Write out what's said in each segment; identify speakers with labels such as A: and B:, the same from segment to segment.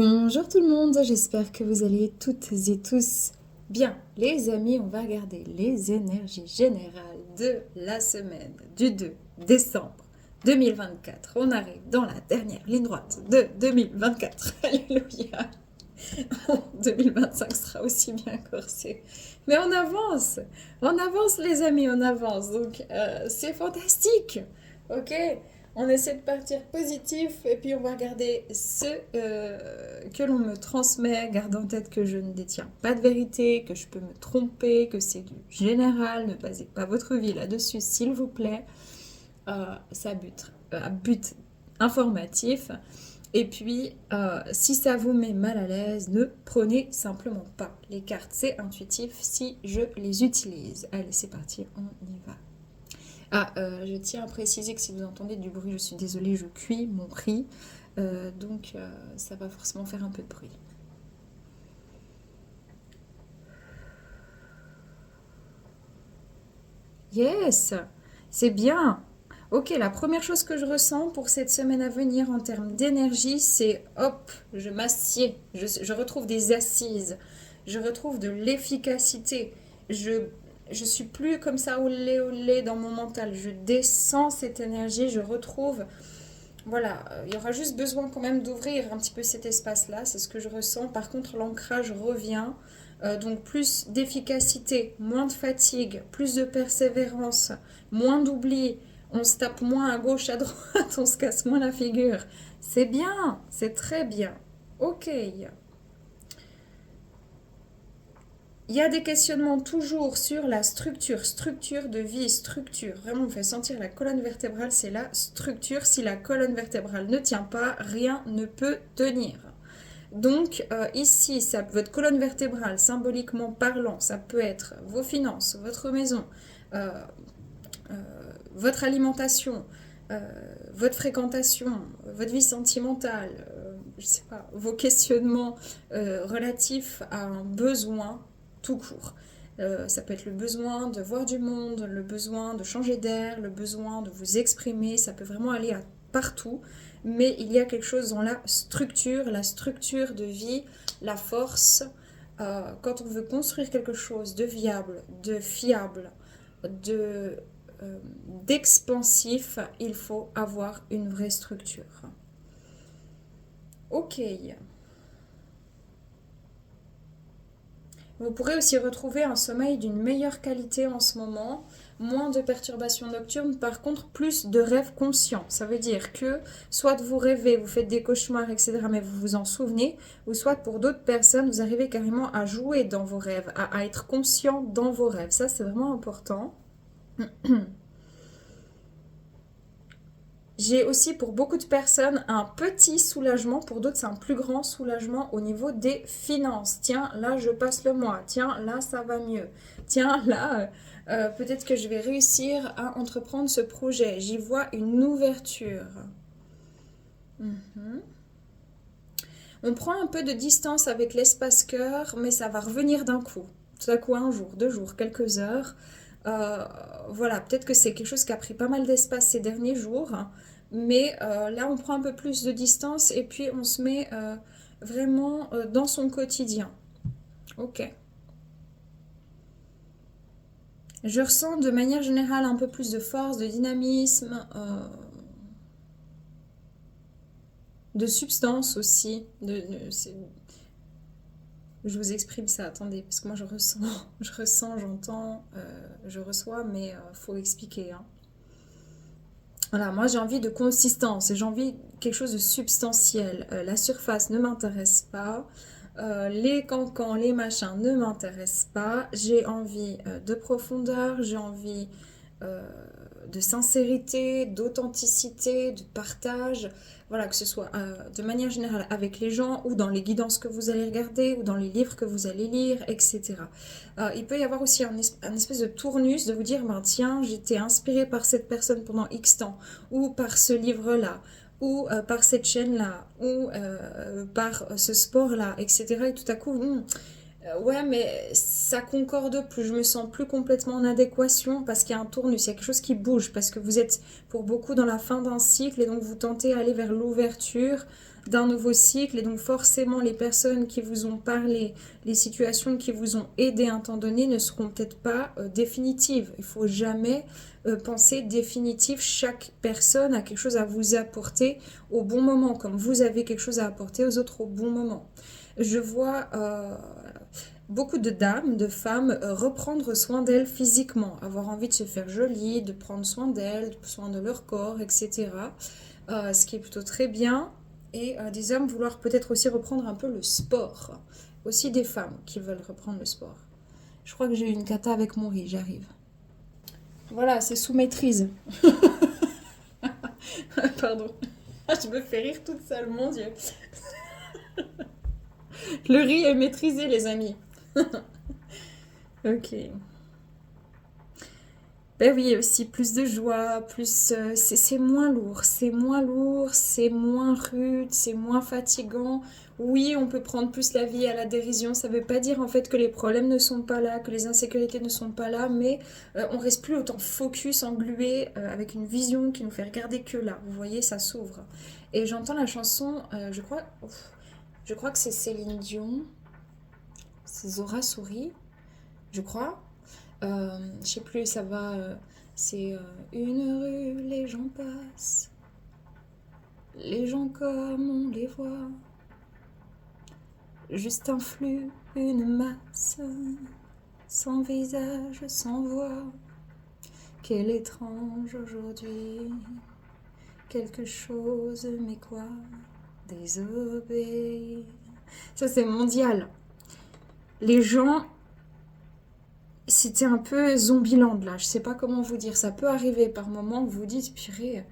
A: Bonjour tout le monde, j'espère que vous allez toutes et tous bien. Les amis, on va regarder les énergies générales de la semaine du 2 décembre 2024. On arrive dans la dernière ligne droite de 2024. Alléluia. 2025 sera aussi bien corsé. Mais on avance les amis, on avance. Donc c'est fantastique. Ok, on essaie de partir positif et puis on va regarder ce que l'on me transmet. Garde en tête que je ne détiens pas de vérité, que je peux me tromper, que c'est du général. Ne basez pas votre vie là-dessus, s'il vous plaît. Ça bute, à but informatif. Et puis, si ça vous met mal à l'aise, ne prenez simplement pas les cartes. C'est intuitif si je les utilise. Allez, c'est parti, on y va. Je tiens à préciser que si vous entendez du bruit, je suis désolée, je cuis mon riz. Donc, ça va forcément faire un peu de bruit. Yes, c'est bien. Ok, la première chose que je ressens pour cette semaine à venir en termes d'énergie, c'est hop, je m'assieds, je retrouve des assises, je retrouve de l'efficacité. Je, je suis plus comme ça au lait dans mon mental. Je descends cette énergie, je retrouve. Voilà, il y aura juste besoin quand même d'ouvrir un petit peu cet espace-là, c'est ce que je ressens. Par contre, l'ancrage revient. Donc plus d'efficacité, moins de fatigue, plus de persévérance, moins d'oubli, on se tape moins à gauche, à droite, on se casse moins la figure. C'est bien, c'est très bien. Ok. Il y a des questionnements toujours sur la structure de vie, structure. Vraiment, on me fait sentir la colonne vertébrale, c'est la structure. Si la colonne vertébrale ne tient pas, rien ne peut tenir. Donc ici, votre colonne vertébrale, symboliquement parlant, ça peut être vos finances, votre maison, euh, euh, votre alimentation, euh, votre fréquentation, votre vie sentimentale, je sais pas, vos questionnements relatifs à un besoin tout court. Ça peut être le besoin de voir du monde, le besoin de changer d'air, le besoin de vous exprimer, ça peut vraiment aller à partout, mais il y a quelque chose dans la structure de vie, la force. Quand on veut construire quelque chose de viable, de fiable, de d'expansif, il faut avoir une vraie structure. Ok. Vous pourrez aussi retrouver un sommeil d'une meilleure qualité en ce moment, moins de perturbations nocturnes, par contre plus de rêves conscients. Ça veut dire que soit vous rêvez, vous faites des cauchemars, etc., mais vous vous en souvenez, ou soit pour d'autres personnes, vous arrivez carrément à jouer dans vos rêves, à être conscient dans vos rêves. Ça, c'est vraiment important. J'ai aussi pour beaucoup de personnes un petit soulagement, pour d'autres c'est un plus grand soulagement au niveau des finances. Tiens, là je passe le mois, tiens, là ça va mieux, tiens, là peut-être que je vais réussir à entreprendre ce projet. J'y vois une ouverture. Mhm. On prend un peu de distance avec l'espace cœur, mais ça va revenir d'un coup. Tout à coup, un jour, 2 jours, quelques heures. Euh, voilà, peut-être que c'est quelque chose qui a pris pas mal d'espace ces derniers jours, mais là, on prend un peu plus de distance et puis on se met vraiment dans son quotidien. Ok. Je ressens de manière générale un peu plus de force, de dynamisme, de substance aussi. Je vous exprime ça, attendez, parce que moi je ressens, je ressens, j'entends, je reçois, mais faut expliquer, hein. Voilà, moi j'ai envie de consistance, j'ai envie de quelque chose de substantiel. La surface ne m'intéresse pas, les cancans, les machins ne m'intéressent pas. J'ai envie de profondeur, j'ai envie euh, de sincérité, d'authenticité, de partage. Voilà, que ce soit de manière générale avec les gens ou dans les guidances que vous allez regarder ou dans les livres que vous allez lire, etc. Il peut y avoir aussi un espèce de tournus de vous dire, ben, tiens, j'étais inspirée par cette personne pendant X temps, ou par ce livre-là, ou par cette chaîne-là, ou par ce sport-là, etc. Et tout à coup, ouais, mais ça concorde plus. Je me sens plus complètement en adéquation parce qu'il y a un tournus, il y a quelque chose qui bouge, parce que vous êtes pour beaucoup dans la fin d'un cycle et donc vous tentez d'aller vers l'ouverture. d'un nouveau cycle. Et donc forcément, les personnes qui vous ont parlé, les situations qui vous ont aidé à un temps donné ne seront peut-être pas définitives. Il ne faut jamais penser définitif. Chaque personne a quelque chose à vous apporter au bon moment, comme vous avez quelque chose à apporter aux autres au bon moment. Je vois beaucoup de dames, de femmes reprendre soin d'elles physiquement, avoir envie de se faire jolie, de prendre soin d'elles, soin de leur corps, etc. Ce qui est plutôt très bien. Et des hommes vouloir peut-être aussi reprendre un peu le sport. Aussi des femmes qui veulent reprendre le sport. Je crois que j'ai eu une cata avec mon riz, j'arrive. Voilà, c'est sous maîtrise. Pardon. Je me fais rire toute seule, mon Dieu. Le riz est maîtrisé, les amis. Ok. Ben oui, aussi plus de joie, plus c'est moins lourd, c'est moins lourd, c'est moins rude, c'est moins fatigant. Oui, on peut prendre plus la vie à la dérision. Ça ne veut pas dire en fait que les problèmes ne sont pas là, que les insécurités ne sont pas là, mais on reste plus autant focus, englué, avec une vision qui nous fait regarder que là. Vous voyez, ça s'ouvre. Et j'entends la chanson, je crois que c'est Céline Dion, c'est Zora Souris, je crois. Je sais plus, ça va. C'est une rue, les gens passent, les gens comme on les voit, juste un flux, une masse, sans visage, sans voix. Quel étrange aujourd'hui, quelque chose, mais quoi, désobéir. Ça c'est mondial. Les gens. C'était un peu Zombieland là, je sais pas comment vous dire, ça peut arriver par moments que vous dites, purée,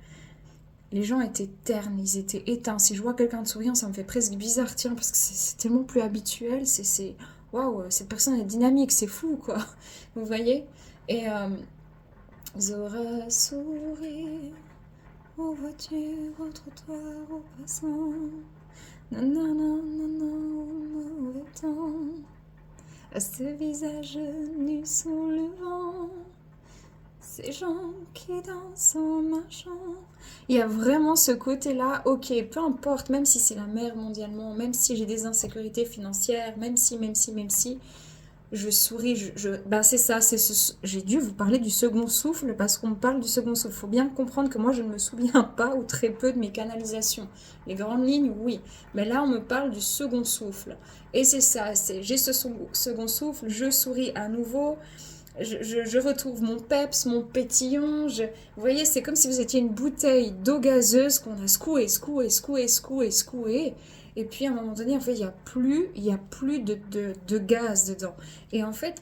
A: les gens étaient ternes, ils étaient éteints. Si je vois quelqu'un de souriant, ça me fait presque bizarre, tiens, parce que c'est tellement plus habituel, waouh, cette personne est dynamique, c'est fou quoi, vous voyez. Et Zora sourit aux voitures, au trottoir, aux passants, nanana, nanana, au mauvais temps. À ce visage nu sous le vent, ces gens qui dansent en marchant. Il y a vraiment ce côté-là, ok, peu importe, même si c'est la mer mondialement, même si j'ai des insécurités financières, même si, je souris, ben c'est ça, j'ai dû vous parler du second souffle parce qu'on me parle du second souffle. Il faut bien comprendre que moi je ne me souviens pas ou très peu de mes canalisations. Les grandes lignes, oui, mais là on me parle du second souffle. Et c'est ça, j'ai ce second souffle, je souris à nouveau, je retrouve mon peps, mon pétillant. Vous voyez, c'est comme si vous étiez une bouteille d'eau gazeuse qu'on a secouée. Et puis à un moment donné, en fait, il y a plus de gaz dedans. Et en fait,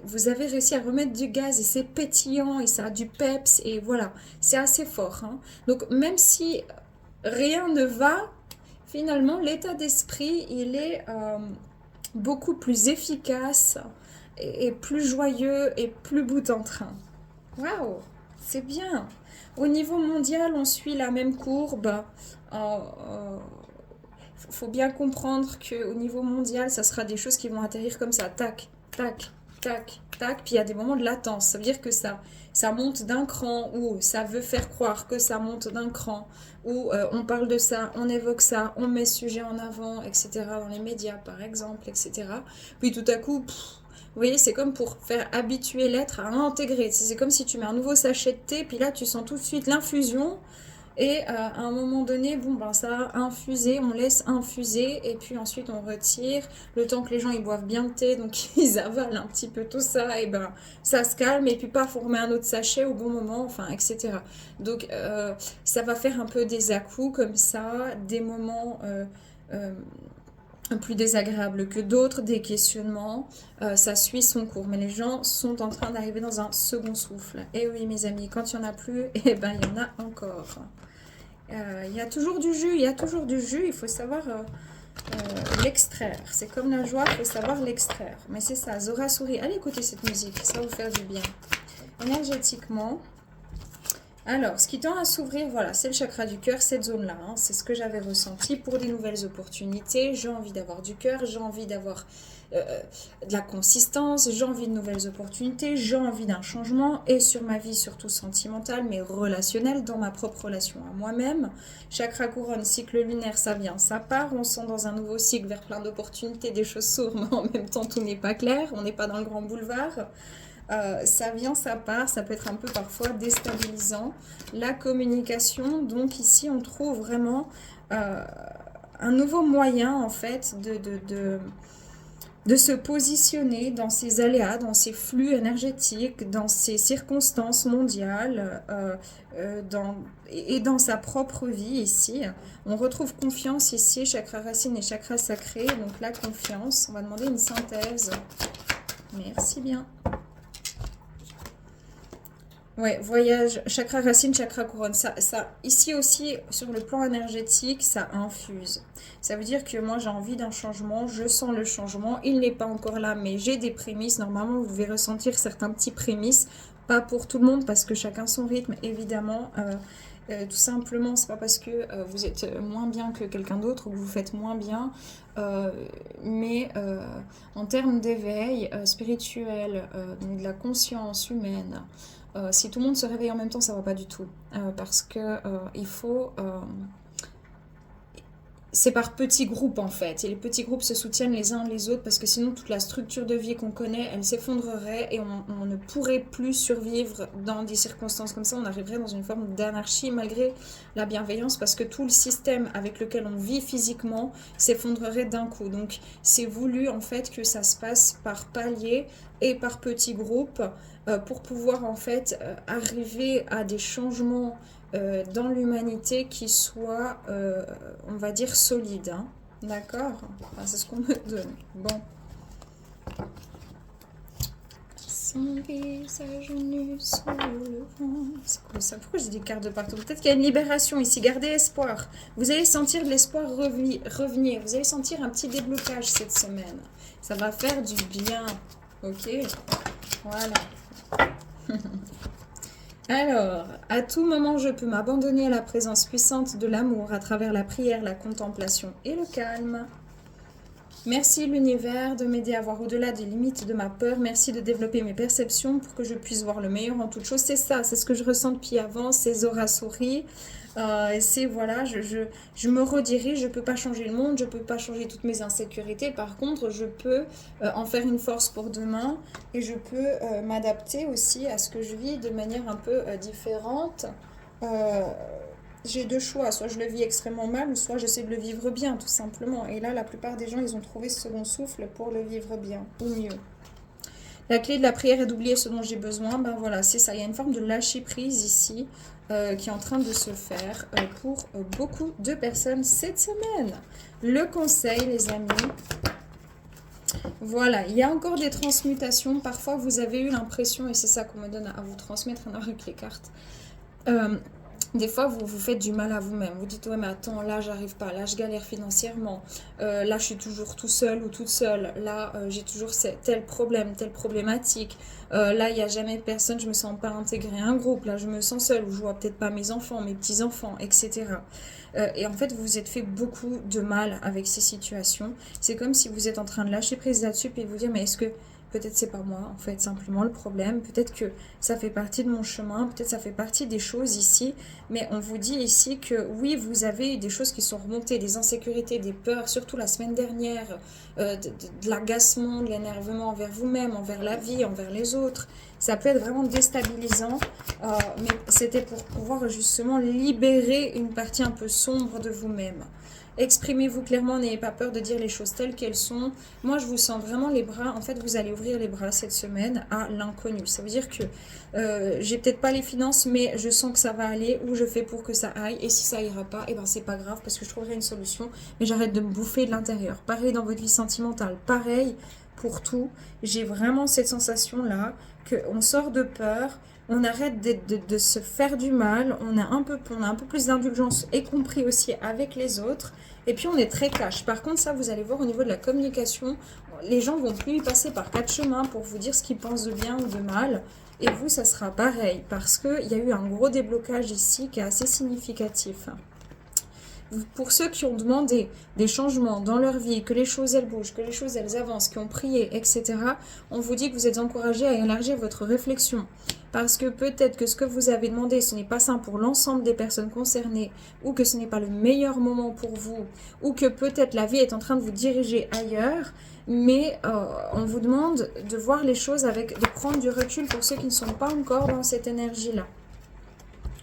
A: vous avez réussi à remettre du gaz et c'est pétillant et ça a du peps et voilà, c'est assez fort. Hein. Donc même si rien ne va, finalement, l'état d'esprit, il est beaucoup plus efficace et plus joyeux et plus bout en train. Waouh, c'est bien. Au niveau mondial, on suit la même courbe. Faut bien comprendre qu'au niveau mondial, ça sera des choses qui vont atterrir comme ça, tac, tac, tac, tac, puis il y a des moments de latence, ça veut dire que ça monte d'un cran, ou ça veut faire croire que ça monte d'un cran, ou on parle de ça, on évoque ça, on met ce sujet en avant, etc., dans les médias par exemple, etc. Puis tout à coup, vous voyez, c'est comme pour faire habituer l'être à intégrer, c'est comme si tu mets un nouveau sachet de thé, puis là tu sens tout de suite l'infusion. Et à un moment donné, bon, ben, ça a infusé, on laisse infuser et puis ensuite on retire. Le temps que les gens ils boivent bien le thé, donc ils avalent un petit peu tout ça, et ben ça se calme et puis paf, on remet un autre sachet au bon moment, enfin, etc. Donc ça va faire un peu des à-coups comme ça, des moments plus désagréables que d'autres, des questionnements, ça suit son cours. Mais les gens sont en train d'arriver dans un second souffle. Et oui, mes amis, quand il n'y en a plus, eh ben il y en a encore. Il y a toujours du jus, il faut savoir l'extraire. C'est comme la joie, il faut savoir l'extraire. Mais c'est ça, Zora sourit. Allez écouter cette musique, ça va vous faire du bien. Énergétiquement, Alors, ce qui tend à s'ouvrir, voilà, c'est le chakra du cœur, cette zone-là. Hein, c'est ce que j'avais ressenti pour des nouvelles opportunités. J'ai envie d'avoir du cœur, j'ai envie d'avoir de la consistance, j'ai envie de nouvelles opportunités, j'ai envie d'un changement et sur ma vie surtout sentimentale mais relationnelle, dans ma propre relation à moi-même. Chakra couronne, cycle lunaire, ça vient, ça part, on sent dans un nouveau cycle vers plein d'opportunités, des choses sourdes, mais en même temps tout n'est pas clair, on n'est pas dans le grand boulevard. Ça vient, ça part, ça peut être un peu parfois déstabilisant. La communication, donc ici on trouve vraiment un nouveau moyen en fait de se positionner dans ces aléas, dans ces flux énergétiques, dans ces circonstances mondiales et dans sa propre vie ici. On retrouve confiance ici, chakra racine et chakra sacré, donc la confiance. On va demander une synthèse. Merci bien. Ouais, voyage, chakra racine, chakra couronne. Ici aussi, sur le plan énergétique, ça infuse. Ça veut dire que moi, j'ai envie d'un changement, je sens le changement. Il n'est pas encore là, mais j'ai des prémices. Normalement, vous devez ressentir certains petits prémices. Pas pour tout le monde, parce que chacun son rythme, évidemment. Tout simplement, c'est pas parce que vous êtes moins bien que quelqu'un d'autre ou que vous faites moins bien. Mais en termes d'éveil spirituel, donc de la conscience humaine, si tout le monde se réveille en même temps, ça va pas du tout. Parce que il faut... c'est par petits groupes en fait. Et les petits groupes se soutiennent les uns les autres parce que sinon toute la structure de vie qu'on connaît, elle s'effondrerait et on ne pourrait plus survivre dans des circonstances comme ça. On arriverait dans une forme d'anarchie malgré la bienveillance parce que tout le système avec lequel on vit physiquement s'effondrerait d'un coup. Donc c'est voulu en fait que ça se passe par paliers et par petits groupes pour pouvoir en fait arriver à des changements dans l'humanité qui soient, on va dire, solides. Hein. D'accord, enfin, c'est ce qu'on me donne. Bon. Son visage nu sous le vent. C'est quoi ça? Pourquoi j'ai des cartes de partout? Peut-être qu'il y a une libération ici. Gardez espoir. Vous allez sentir de l'espoir revenir. Vous allez sentir un petit déblocage cette semaine. Ça va faire du bien. Ok? Voilà. Alors, à tout moment, je peux m'abandonner à la présence puissante de l'amour à travers la prière, la contemplation et le calme. Merci l'univers de m'aider à voir au-delà des limites de ma peur. Merci de développer mes perceptions pour que je puisse voir le meilleur en toute chose. C'est ça, c'est ce que je ressens depuis avant, c'est Zora Souris. C'est voilà, je me redirige, je ne peux pas changer le monde, je ne peux pas changer toutes mes insécurités. Par contre, je peux en faire une force pour demain et je peux m'adapter aussi à ce que je vis de manière un peu différente. J'ai deux choix, soit je le vis extrêmement mal ou soit j'essaie de le vivre bien tout simplement. Et là, la plupart des gens, ils ont trouvé ce second souffle pour le vivre bien ou mieux. La clé de la prière est d'oublier ce dont j'ai besoin. Ben voilà, c'est ça. Il y a une forme de lâcher prise ici qui est en train de se faire pour beaucoup de personnes cette semaine. Le conseil, les amis. Voilà, il y a encore des transmutations. Parfois, vous avez eu l'impression, et c'est ça qu'on me donne à vous transmettre avec les cartes. Des fois, vous vous faites du mal à vous-même. Vous dites, ouais, mais attends, là, j'arrive pas. Là, je galère financièrement. Là, je suis toujours tout seul ou toute seule. Là, j'ai toujours tel problème, telle problématique. Là, il n'y a jamais personne. Je me sens pas intégrée à un groupe. Là, je me sens seule. Ou je vois peut-être pas mes enfants, mes petits-enfants, etc. Et en fait, vous vous êtes fait beaucoup de mal avec ces situations. C'est comme si vous êtes en train de lâcher prise là-dessus et de vous dire, mais est-ce que... Peut-être c'est pas moi, en fait, simplement le problème. Peut-être que ça fait partie de mon chemin. Peut-être ça fait partie des choses ici. Mais on vous dit ici que oui, vous avez des choses qui sont remontées, des insécurités, des peurs, surtout la semaine dernière, de l'agacement, de l'énervement envers vous-même, envers la vie, envers les autres. Ça peut être vraiment déstabilisant. Mais c'était pour pouvoir justement libérer une partie un peu sombre de vous-même. Exprimez-vous clairement, n'ayez pas peur de dire les choses telles qu'elles sont. Moi, je vous sens vraiment les bras. En fait, vous allez ouvrir les bras cette semaine à l'inconnu. Ça veut dire que j'ai peut-être pas les finances, mais je sens que ça va aller ou je fais pour que ça aille. Et si ça ira pas, eh ben c'est pas grave parce que je trouverai une solution. Mais j'arrête de me bouffer de l'intérieur. Pareil dans votre vie sentimentale. Pareil pour tout. J'ai vraiment cette sensation-là qu'on sort de peur. On arrête de se faire du mal, on a un peu plus d'indulgence et compris aussi avec les autres. Et puis on est très cash. Par contre, ça, vous allez voir au niveau de la communication, les gens vont plus y passer par quatre chemins pour vous dire ce qu'ils pensent de bien ou de mal. Et vous, ça sera pareil, parce qu'il y a eu un gros déblocage ici qui est assez significatif. Pour ceux qui ont demandé des changements dans leur vie, que les choses elles bougent, que les choses elles avancent, qui ont prié, etc., on vous dit que vous êtes encouragés à élargir votre réflexion. Parce que peut-être que ce que vous avez demandé, ce n'est pas sain pour l'ensemble des personnes concernées, ou que ce n'est pas le meilleur moment pour vous, ou que peut-être la vie est en train de vous diriger ailleurs, mais on vous demande de voir les choses de prendre du recul pour ceux qui ne sont pas encore dans cette énergie-là.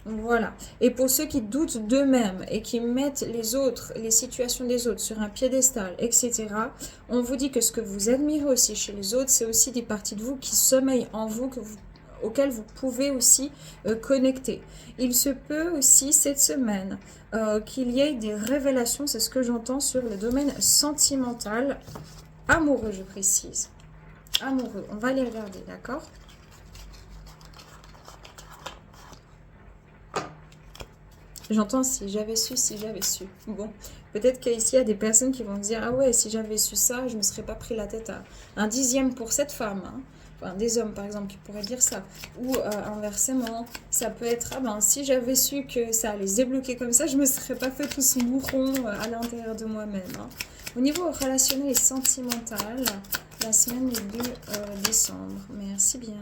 A: Voilà. Et pour ceux qui doutent d'eux-mêmes et qui mettent les autres, les situations des autres sur un piédestal, etc., on vous dit que ce que vous admirez aussi chez les autres, c'est aussi des parties de vous qui sommeillent en vous, auxquelles vous pouvez aussi connecter. Il se peut aussi cette semaine qu'il y ait des révélations, c'est ce que j'entends sur le domaine sentimental, amoureux, je précise. Amoureux, on va les regarder, d'accord ? J'entends si j'avais su, si j'avais su. Bon, peut-être qu'ici, il y a des personnes qui vont dire « Ah ouais, si j'avais su ça, je ne me serais pas pris la tête à un dixième pour cette femme. Hein. » Enfin, des hommes, par exemple, qui pourraient dire ça. Ou inversement, ça peut être « Ah ben, si j'avais su que ça allait se débloquer comme ça, je ne me serais pas fait tout ce mouron à l'intérieur de moi-même. Hein. » Au niveau relationnel et sentimental, la semaine du 2 décembre. Merci bien.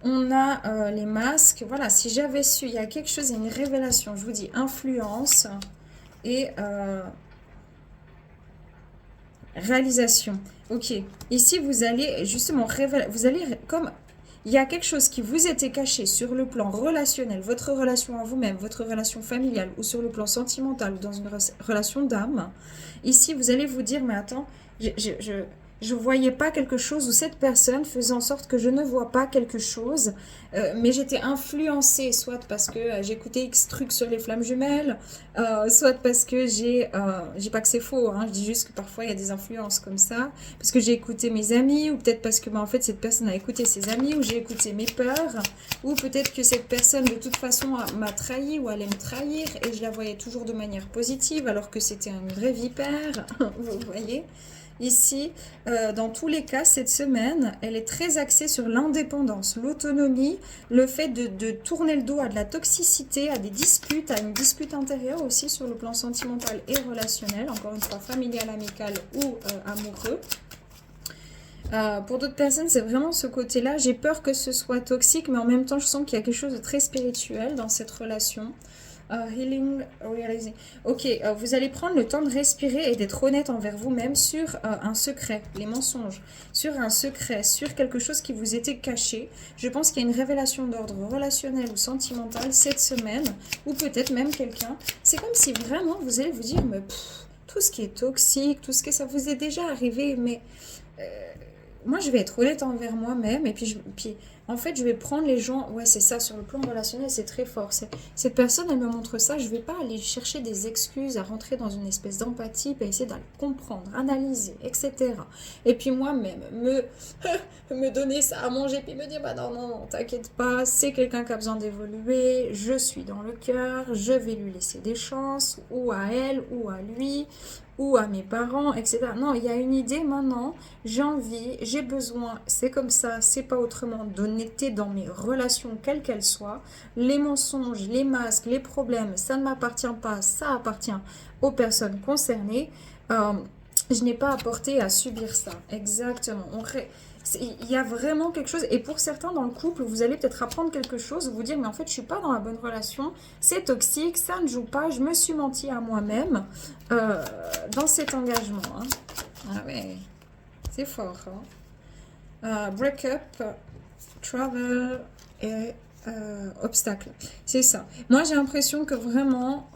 A: On a les masques. Voilà, si j'avais su, il y a quelque chose, il y a une révélation. Je vous dis influence et réalisation. Ok, ici vous allez justement révéler, vous allez comme il y a quelque chose qui vous était caché sur le plan relationnel, votre relation à vous-même, votre relation familiale ou sur le plan sentimental ou dans une relation d'âme. Ici, vous allez vous dire, mais attends, je voyais pas quelque chose, ou cette personne faisait en sorte que je ne vois pas quelque chose, mais j'étais influencée, soit parce que j'écoutais X trucs sur les flammes jumelles, soit parce que j'ai pas que c'est faux, hein, je dis juste que parfois il y a des influences comme ça, parce que j'ai écouté mes amis, ou peut-être parce que en fait cette personne a écouté ses amis, ou j'ai écouté mes peurs, ou peut-être que cette personne de toute façon m'a trahi ou allait me trahir, et je la voyais toujours de manière positive, alors que c'était une vraie vipère, vous voyez. Ici, dans tous les cas, cette semaine, elle est très axée sur l'indépendance, l'autonomie, le fait de tourner le dos à de la toxicité, à des disputes, à une dispute intérieure aussi sur le plan sentimental et relationnel, encore une fois familial, amical ou amoureux. Pour d'autres personnes, c'est vraiment ce côté-là. J'ai peur que ce soit toxique, mais en même temps, je sens qu'il y a quelque chose de très spirituel dans cette relation. Healing, realizing. Ok, vous allez prendre le temps de respirer et d'être honnête envers vous-même sur un secret, les mensonges, sur un secret, sur quelque chose qui vous était caché. Je pense qu'il y a une révélation d'ordre relationnel ou sentimental cette semaine, ou peut-être même quelqu'un. C'est comme si vraiment vous allez vous dire, mais tout ce qui est toxique, tout ce que ça vous est déjà arrivé, mais moi je vais être honnête envers moi-même, et puis en fait, je vais prendre les gens, ouais, c'est ça, sur le plan relationnel, c'est très fort. Cette personne, elle me montre ça, je ne vais pas aller chercher des excuses, à rentrer dans une espèce d'empathie, puis essayer d'aller comprendre, analyser, etc. Et puis moi-même, me donner ça à manger, puis me dire, bah non, t'inquiète pas, c'est quelqu'un qui a besoin d'évoluer, je suis dans le cœur, je vais lui laisser des chances, ou à elle, ou à lui, ou à mes parents, etc. Non, il y a une idée maintenant, j'ai envie, j'ai besoin, c'est comme ça, c'est pas autrement, d'honnêteté dans mes relations, quelles qu'elles soient. Les mensonges, les masques, les problèmes, ça ne m'appartient pas, ça appartient aux personnes concernées. Je n'ai pas apporté à subir ça, exactement. Il y a vraiment quelque chose, et pour certains dans le couple, vous allez peut-être apprendre quelque chose, vous dire, mais en fait, je ne suis pas dans la bonne relation, c'est toxique, ça ne joue pas, je me suis menti à moi-même dans cet engagement. Hein. Ah ouais, c'est fort. Hein. Break-up, travel et obstacle. C'est ça. Moi, j'ai l'impression que vraiment,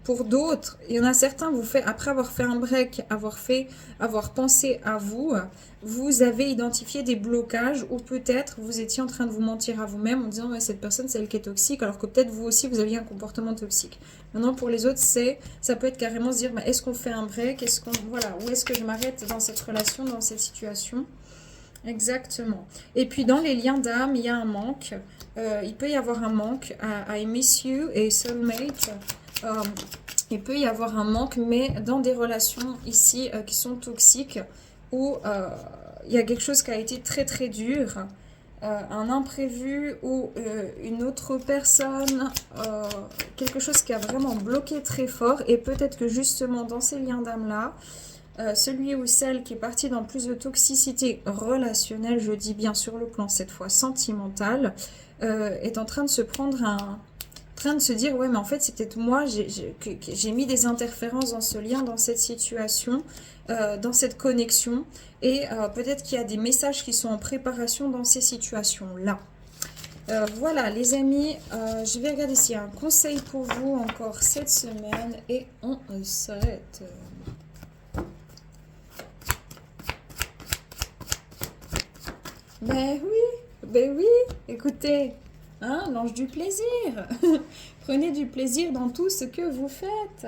A: pour d'autres, il y en a certains, après avoir fait un break, avoir pensé à vous, vous avez identifié des blocages, ou peut-être vous étiez en train de vous mentir à vous-même en disant, ouais, cette personne, c'est elle qui est toxique, alors que peut-être vous aussi, vous aviez un comportement toxique. Maintenant, pour les autres, ça peut être carrément se dire, bah, est-ce qu'on fait un break, voilà, où est-ce que je m'arrête dans cette relation, dans cette situation? Exactement. Et puis dans les liens d'âme, il y a un manque. Il peut y avoir un manque à I miss you et soulmate. Il peut y avoir un manque, mais dans des relations ici qui sont toxiques, où il y a quelque chose qui a été très très dur, un imprévu ou une autre personne, quelque chose qui a vraiment bloqué très fort. Et peut-être que justement dans ces liens d'âme-là, celui ou celle qui est parti dans plus de toxicité relationnelle, je dis bien sur le plan cette fois sentimental, est en train de se prendre train de se dire ouais mais en fait c'est peut-être moi j'ai mis des interférences dans ce lien, dans cette situation, dans cette connexion, et peut-être qu'il y a des messages qui sont en préparation dans ces situations là. Voilà les amis, je vais regarder s'il y a un conseil pour vous encore cette semaine et on s'arrête. Ben oui, écoutez, hein, l'ange du plaisir. Prenez du plaisir dans tout ce que vous faites.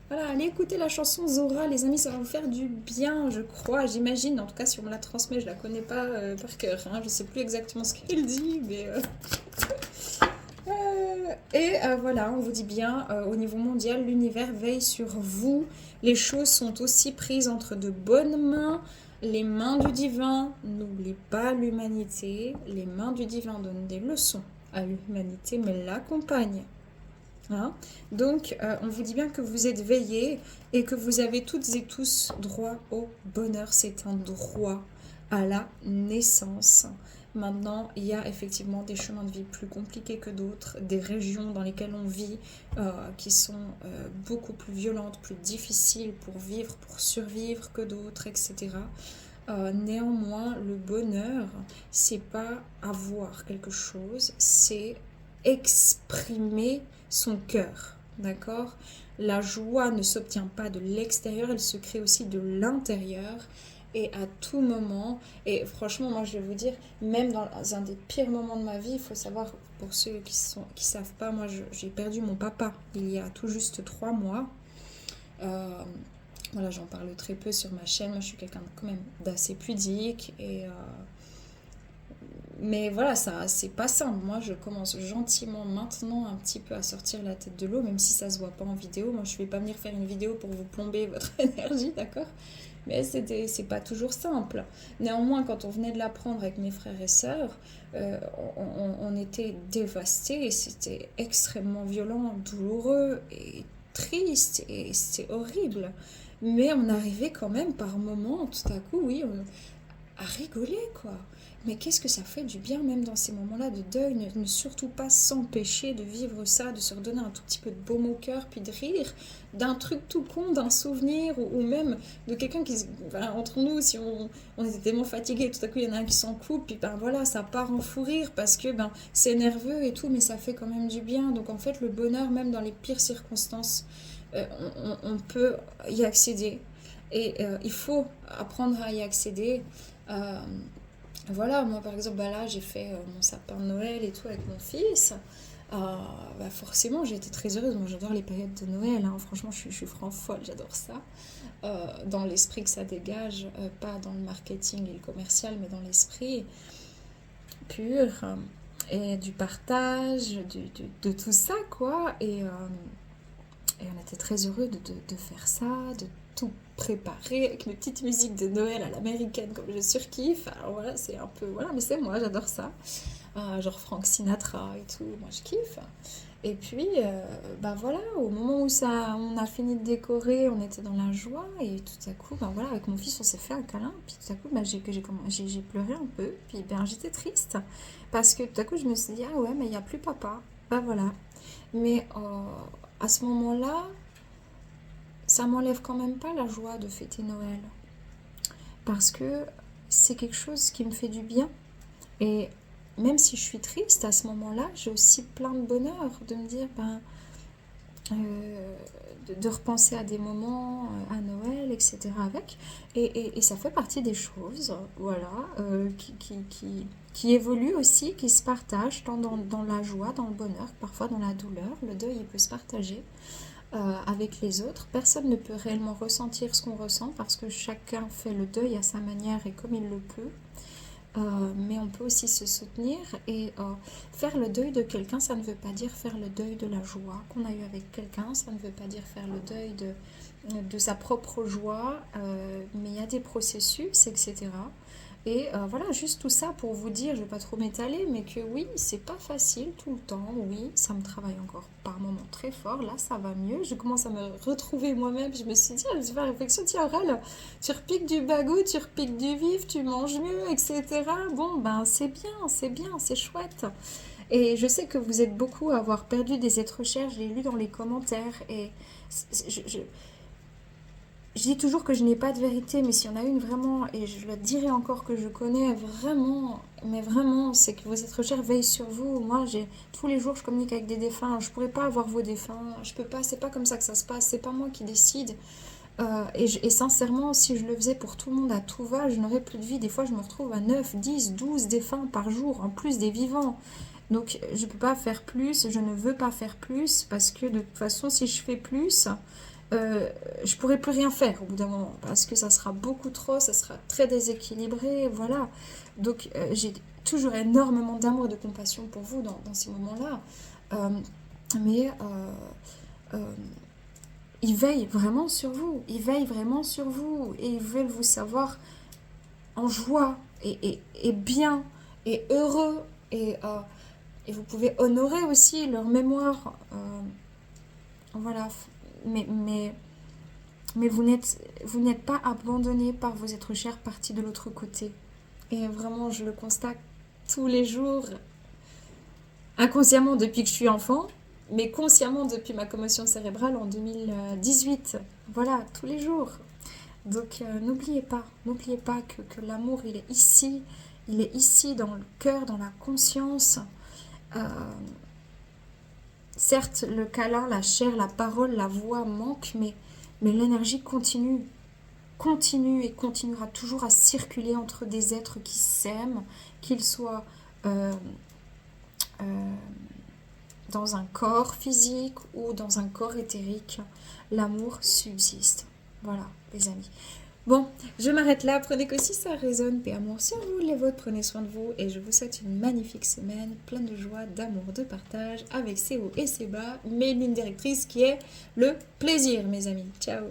A: Voilà, allez écouter la chanson Zora, les amis, ça va vous faire du bien, je crois, j'imagine. En tout cas, si on me la transmet, je la connais pas par cœur. Hein, je sais plus exactement ce qu'elle dit, mais... voilà, on vous dit bien, au niveau mondial, l'univers veille sur vous. Les choses sont aussi prises entre de bonnes mains. Les mains du divin, n'oubliez pas l'humanité. Les mains du divin donnent des leçons à l'humanité, mais l'accompagnent. Hein? Donc, on vous dit bien que vous êtes veillés et que vous avez toutes et tous droit au bonheur. C'est un droit à la naissance. Maintenant, il y a effectivement des chemins de vie plus compliqués que d'autres, des régions dans lesquelles on vit qui sont beaucoup plus violentes, plus difficiles pour vivre, pour survivre que d'autres, etc. Néanmoins, le bonheur, c'est pas avoir quelque chose, c'est exprimer son cœur, d'accord? La joie ne s'obtient pas de l'extérieur, elle se crée aussi de l'intérieur. Et à tout moment, et franchement, moi je vais vous dire, même dans un des pires moments de ma vie, il faut savoir, pour ceux qui savent pas, moi j'ai perdu mon papa il y a tout juste 3 mois. Voilà, j'en parle très peu sur ma chaîne, moi je suis quelqu'un quand même d'assez pudique, mais voilà, ça c'est pas simple. Moi je commence gentiment maintenant un petit peu à sortir la tête de l'eau, même si ça se voit pas en vidéo. Moi je vais pas venir faire une vidéo pour vous plomber votre énergie, d'accord? Mais c'est pas toujours simple. Néanmoins, quand on venait de l'apprendre avec mes frères et sœurs, on était dévastés et c'était extrêmement violent, douloureux et triste et c'est horrible. Mais on arrivait quand même par moments, tout à coup, oui, à rigoler, quoi. Mais qu'est-ce que ça fait du bien, même dans ces moments-là de deuil, ne surtout pas s'empêcher de vivre ça, de se redonner un tout petit peu de baume au cœur, puis de rire d'un truc tout con, d'un souvenir, ou même de quelqu'un qui... Ben, entre nous, si on était tellement fatigués, tout à coup il y en a un qui s'en coupe, puis ben voilà, ça part en fou rire, parce que ben c'est nerveux et tout, mais ça fait quand même du bien. Donc en fait, le bonheur, même dans les pires circonstances, on peut y accéder. Et il faut apprendre à y accéder. Voilà, moi par exemple, bah là j'ai fait mon sapin de Noël et tout avec mon fils. Bah forcément, j'ai été très heureuse. Moi j'adore les périodes de Noël, hein. Franchement, je suis franc folle, j'adore ça. Dans l'esprit que ça dégage, pas dans le marketing et le commercial, mais dans l'esprit pur et du partage, de tout ça, quoi. Et on était très heureux de faire ça, de tout préparer avec mes petites musiques de Noël à l'américaine comme je surkiffe. Alors voilà, c'est un peu... Voilà, mais c'est moi, j'adore ça. Genre Frank Sinatra et tout, moi je kiffe. Et puis, bah voilà, au moment où on a fini de décorer, on était dans la joie. Et tout à coup, bah voilà, avec mon fils, on s'est fait un câlin. Puis tout à coup, bah, j'ai pleuré un peu. Puis ben, j'étais triste. Parce que tout à coup, je me suis dit, ah ouais, mais il n'y a plus papa. Bah voilà. Mais à ce moment-là, ça m'enlève quand même pas la joie de fêter Noël. Parce que c'est quelque chose qui me fait du bien. Et même si je suis triste, à ce moment-là, j'ai aussi plein de bonheur de me dire, de repenser à des moments, à Noël, etc. avec. Et ça fait partie des choses, voilà, qui évoluent aussi, qui se partagent dans la joie, dans le bonheur, parfois dans la douleur. Le deuil, il peut se partager avec les autres. Personne ne peut réellement ressentir ce qu'on ressent parce que chacun fait le deuil à sa manière et comme il le peut. Mais on peut aussi se soutenir et faire le deuil de quelqu'un, ça ne veut pas dire faire le deuil de la joie qu'on a eue avec quelqu'un, ça ne veut pas dire faire le deuil de sa propre joie, mais il y a des processus, etc. Et voilà, juste tout ça pour vous dire, je vais pas trop m'étaler, mais que oui, c'est pas facile tout le temps. Oui, ça me travaille encore par moments très fort. Là, ça va mieux. Je commence à me retrouver moi-même. Je me suis dit, je me suis fait la réflexion, tiens, Aurel, tu repiques du bagot, tu repiques du vif, tu manges mieux, etc. Bon, ben c'est bien, c'est chouette. Et je sais que vous êtes beaucoup à avoir perdu des êtres chers. Je l'ai lu dans les commentaires. Et je dis toujours que je n'ai pas de vérité, mais s'il y en a une vraiment, et je le dirai encore que je connais vraiment, mais vraiment, c'est que vos êtres chers veillent sur vous. Moi, tous les jours, je communique avec des défunts. Je pourrais pas avoir vos défunts. Je peux pas. C'est pas comme ça que ça se passe. C'est pas moi qui décide. Et sincèrement, si je le faisais pour tout le monde à tout va, je n'aurais plus de vie. Des fois, je me retrouve à 9, 10, 12 défunts par jour, en plus des vivants. Donc, je ne peux pas faire plus, je ne veux pas faire plus, parce que de toute façon, si je fais plus, je pourrai plus rien faire au bout d'un moment, parce que ça sera beaucoup trop, ça sera très déséquilibré, voilà. Donc, j'ai toujours énormément d'amour et de compassion pour vous dans ces moments-là. Euh, mais ils veillent vraiment sur vous, ils veillent vraiment sur vous, et ils veulent vous savoir en joie, et bien, et heureux, et vous pouvez honorer aussi leur mémoire. Voilà. Mais, mais, mais vous n'êtes pas abandonné par vos êtres chers partis de l'autre côté. Et vraiment, je le constate tous les jours, inconsciemment depuis que je suis enfant, mais consciemment depuis ma commotion cérébrale en 2018. Voilà, tous les jours. Donc n'oubliez pas que l'amour, il est ici dans le cœur, dans la conscience. Euh, Certes, le câlin, la chair, la parole, la voix manquent, mais l'énergie continue et continuera toujours à circuler entre des êtres qui s'aiment, qu'ils soient euh, euh, dans un corps physique ou dans un corps éthérique. L'amour subsiste. Voilà, les amis. Bon, je m'arrête là. Prenez que si ça résonne. Paix, amour sur vous, les vôtres. Prenez soin de vous. Et je vous souhaite une magnifique semaine pleine de joie, d'amour, de partage, avec ses hauts et ses bas, mais une ligne directrice qui est le plaisir, mes amis. Ciao.